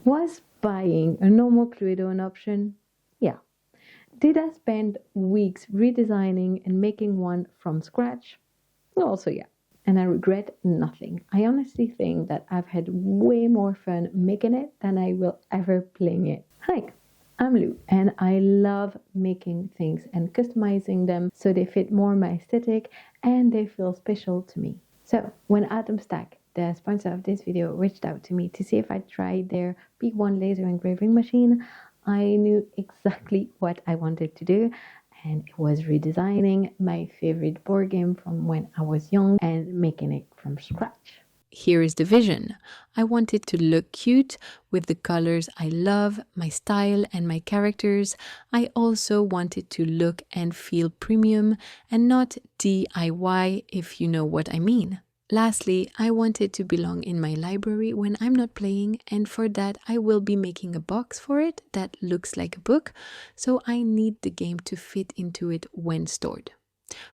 Was buying a normal Cluedo an option? Yeah. Did I spend weeks redesigning and making one from scratch? Also, yeah. And I regret nothing. I honestly think that I've had way more fun making it than I will ever playing it. Hi, I'm Lou, and I love making things and customizing them so they fit more my aesthetic and they feel special to me. So, when Atom Stack, the sponsor of this video, reached out to me to see if I'd try their P1 laser engraving machine, I knew exactly what I wanted to do, and it was redesigning my favorite board game from when I was young and making it from scratch. Here is the vision. I want it to look cute with the colors I love, my style and my characters. I also want it to look and feel premium and not DIY, if you know what I mean. Lastly, I want it to belong in my library when I'm not playing, and for that I will be making a box for it that looks like a book, so I need the game to fit into it when stored.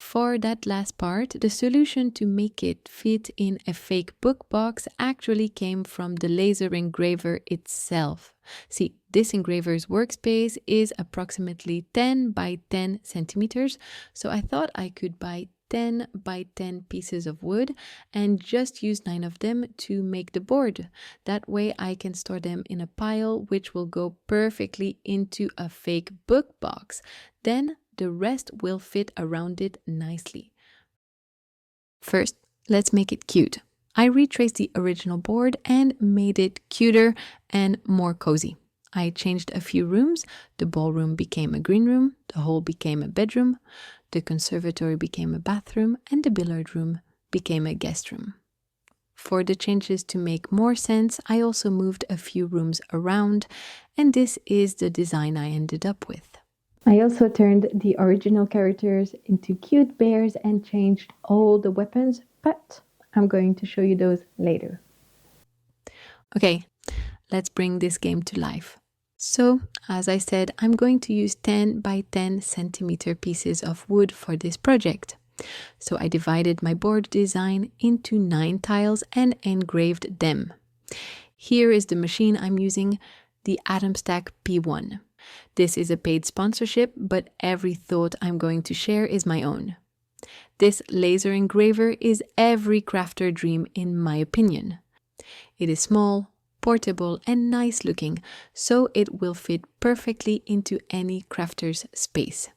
For that last part, the solution to make it fit in a fake book box actually came from the laser engraver itself. See, this engraver's workspace is approximately 10 by 10 centimeters, so I thought I could buy 10 by 10 pieces of wood and just use 9 of them to make the board. That way I can store them in a pile which will go perfectly into a fake book box. Then the rest will fit around it nicely. First, let's make it cute. I retraced the original board and made it cuter and more cozy. I changed a few rooms. The ballroom became a green room, the hall became a bedroom, the conservatory became a bathroom, and the billiard room became a guest room. For the changes to make more sense, I also moved a few rooms around, and this is the design I ended up with. I also turned the original characters into cute bears and changed all the weapons, but I'm going to show you those later. Okay, let's bring this game to life. So, as I said, I'm going to use 10 by 10 centimeter pieces of wood for this project. So I divided my board design into 9 tiles and engraved them. Here is the machine I'm using, the Atom Stack P1. This is a paid sponsorship, but every thought I'm going to share is my own. This laser engraver is every crafter dream in my opinion. It is small, portable and nice looking, so it will fit perfectly into any crafter's space.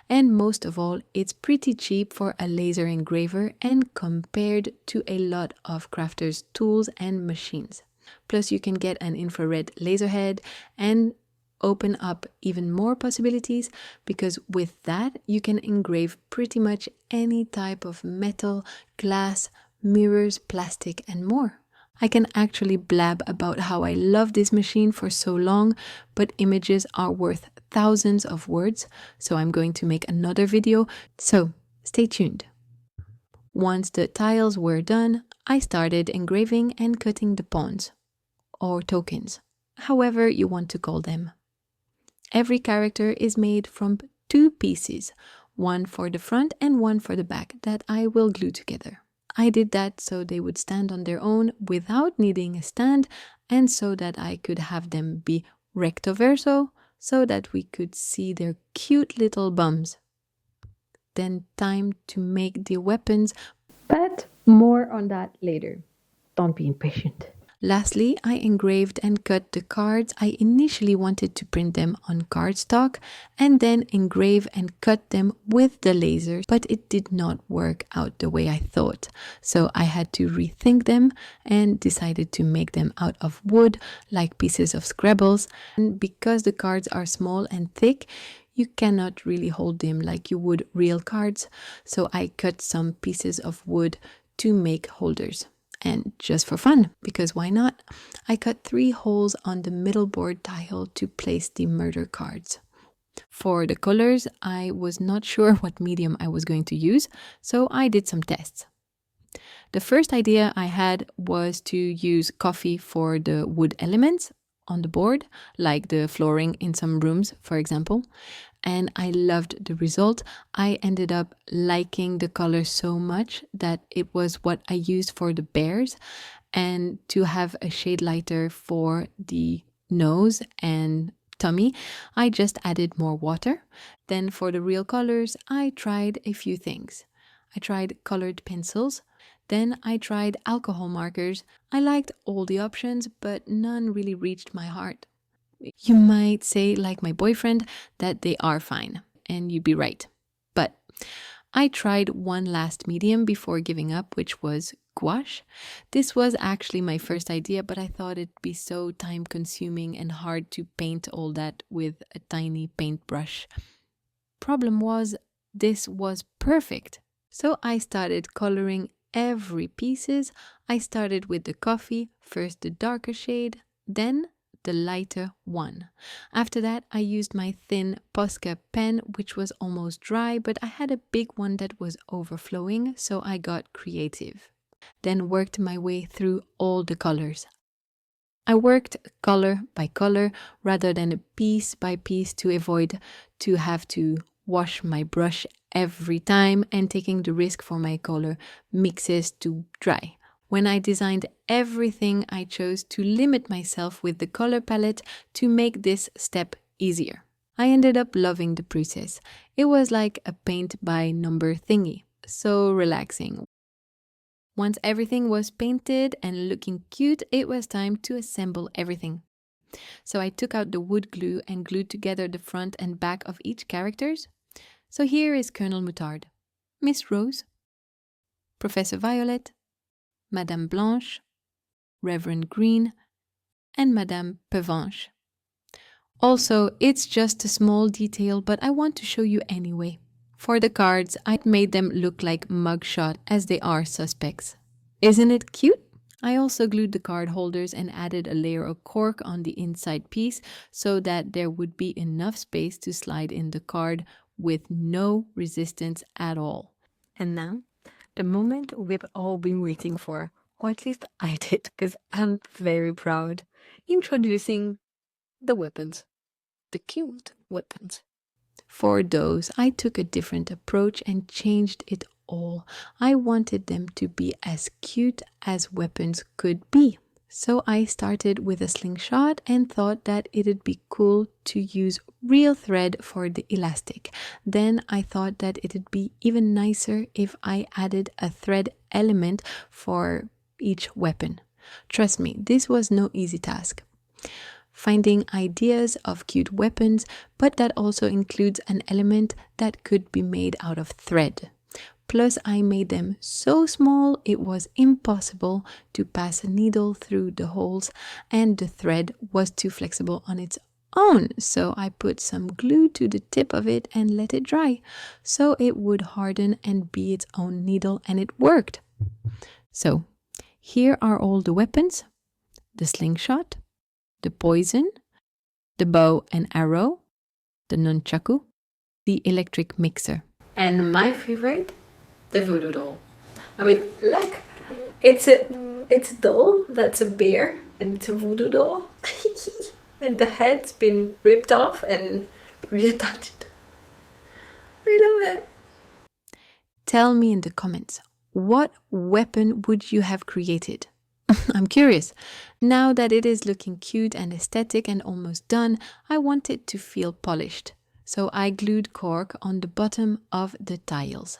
And most of all, it's pretty cheap for a laser engraver and compared to a lot of crafters' tools and machines. Plus you can get an infrared laser head and open up even more possibilities, because with that you can engrave pretty much any type of metal, glass, mirrors, plastic and more. I can actually blab about how I love this machine for so long, but images are worth thousands of words, so I'm going to make another video, so stay tuned. Once the tiles were done, I started engraving and cutting the pawns, or tokens, however you want to call them. Every character is made from 2 pieces, one for the front and one for the back, that I will glue together. I did that so they would stand on their own without needing a stand, and so that I could have them be recto verso, so that we could see their cute little bums. Then time to make the weapons, but more on that later. Don't be impatient. Lastly, I engraved and cut the cards. I initially wanted to print them on cardstock and then engrave and cut them with the laser, but it did not work out the way I thought. So I had to rethink them and decided to make them out of wood, like pieces of Scrabbles. And because the cards are small and thick, you cannot really hold them like you would real cards. So I cut some pieces of wood to make holders. And just for fun, because why not? I cut 3 holes on the middle board tile to place the murder cards. For the colors, I was not sure what medium I was going to use, so I did some tests. The first idea I had was to use coffee for the wood elements on the board, like the flooring in some rooms, for example. And I loved the result. I ended up liking the color so much that it was what I used for the bears, and to have a shade lighter for the nose and tummy, I just added more water. Then for the real colors, I tried a few things. I tried colored pencils. Then I tried alcohol markers. I liked all the options, but none really reached my heart. You might say, like my boyfriend, that they are fine, and you'd be right. But I tried one last medium before giving up, which was gouache. This was actually my first idea, but I thought it'd be so time consuming and hard to paint all that with a tiny paintbrush. Problem was, this was perfect. So I started coloring every pieces. I started with the coffee, first the darker shade, then the lighter one. After that, I used my thin Posca pen, which was almost dry, but I had a big one that was overflowing, so I got creative. Then worked my way through all the colors. I worked color by color rather than piece by piece to avoid to have to wash my brush every time and taking the risk for my color mixes to dry. When I designed everything, I chose to limit myself with the color palette to make this step easier. I ended up loving the process. It was like a paint by number thingy, so relaxing. Once everything was painted and looking cute, it was time to assemble everything. So I took out the wood glue and glued together the front and back of each characters. So here is Colonel Moutarde, Miss Rose, Professor Violet, Madame Blanche, Reverend Green, and Madame Pervenche. Also, it's just a small detail, but I want to show you anyway. For the cards, I made them look like mugshot as they are suspects. Isn't it cute? I also glued the card holders and added a layer of cork on the inside piece so that there would be enough space to slide in the card with no resistance at all. And now, the moment we've all been waiting for, or at least I did, because I'm very proud. Introducing the weapons. The cute weapons. For those, I took a different approach and changed it all. I wanted them to be as cute as weapons could be. So I started with a slingshot and thought that it'd be cool to use real thread for the elastic. Then I thought that it'd be even nicer if I added a thread element for each weapon. Trust me, this was no easy task. Finding ideas of cute weapons, but that also includes an element that could be made out of thread. Plus, I made them so small it was impossible to pass a needle through the holes, and the thread was too flexible on its own. So I put some glue to the tip of it and let it dry, so it would harden and be its own needle, and it worked. So here are all the weapons: the slingshot, the poison, the bow and arrow, the nunchaku, the electric mixer. And my favorite, the voodoo doll. I mean, look, it's a doll that's a bear, and it's a voodoo doll. And the head's been ripped off and reattached. I love it. Tell me in the comments, what weapon would you have created? I'm curious. Now that it is looking cute and aesthetic and almost done, I want it to feel polished. So I glued cork on the bottom of the tiles.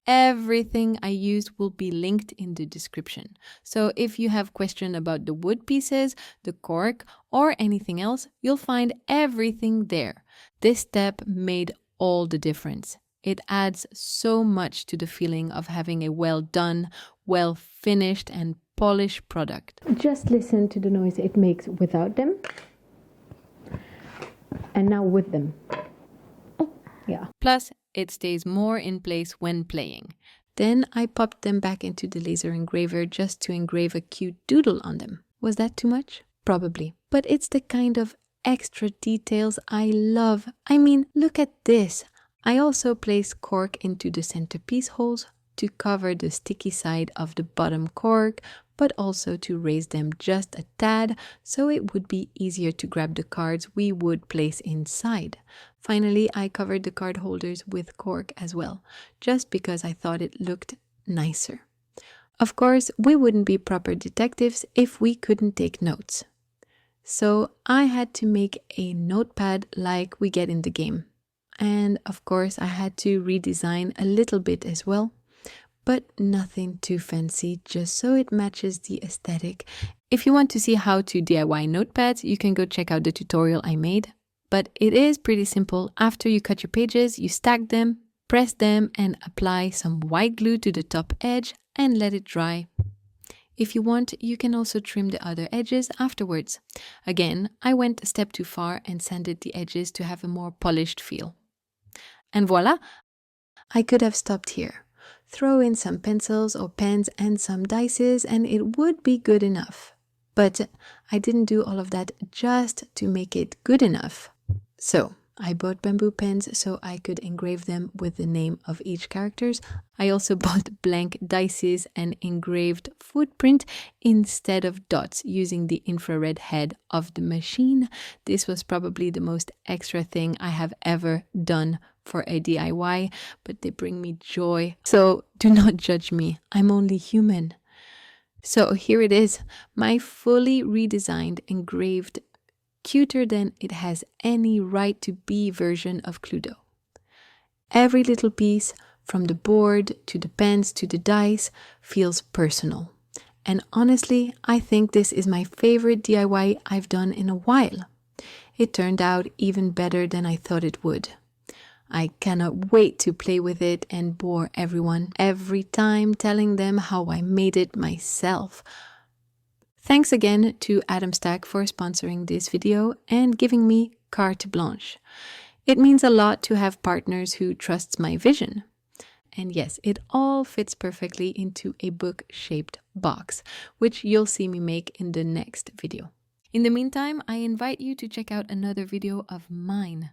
Everything I used will be linked in the description. So if you have questions about the wood pieces, the cork, or anything else, you'll find everything there. This step made all the difference. It adds so much to the feeling of having a well done, well finished, and polished product. Just listen to the noise it makes without them. And now with them. Yeah. Plus, it stays more in place when playing. Then I popped them back into the laser engraver just to engrave a cute doodle on them. Was that too much? Probably. But it's the kind of extra details I love. I mean, look at this. I also placed cork into the centerpiece holes to cover the sticky side of the bottom cork, but also to raise them just a tad so it would be easier to grab the cards we would place inside. Finally, I covered the card holders with cork as well, just because I thought it looked nicer. Of course, we wouldn't be proper detectives if we couldn't take notes. So I had to make a notepad like we get in the game. And of course, I had to redesign a little bit as well, but nothing too fancy, just so it matches the aesthetic. If you want to see how to DIY notepads, you can go check out the tutorial I made. But it is pretty simple. After you cut your pages, you stack them, press them, and apply some white glue to the top edge and let it dry. If you want, you can also trim the other edges afterwards. Again, I went a step too far and sanded the edges to have a more polished feel. And voila! I could have stopped here. Throw in some pencils or pens and some dices and it would be good enough. But I didn't do all of that just to make it good enough. So I bought bamboo pens so I could engrave them with the name of each characters. I also bought blank dices and engraved footprint instead of dots using the infrared head of the machine. This was probably the most extra thing I have ever done for a DIY, but they bring me joy. So do not judge me. I'm only human. So here it is, my fully redesigned, engraved, cuter than it has any right to be version of Cluedo. Every little piece, from the board to the pens to the dice, feels personal. And honestly, I think this is my favorite DIY I've done in a while. It turned out even better than I thought it would. I cannot wait to play with it and bore everyone every time telling them how I made it myself. Thanks again to Adam Stack for sponsoring this video and giving me carte blanche. It means a lot to have partners who trust my vision. And yes, it all fits perfectly into a book-shaped box, which you'll see me make in the next video. In the meantime, I invite you to check out another video of mine.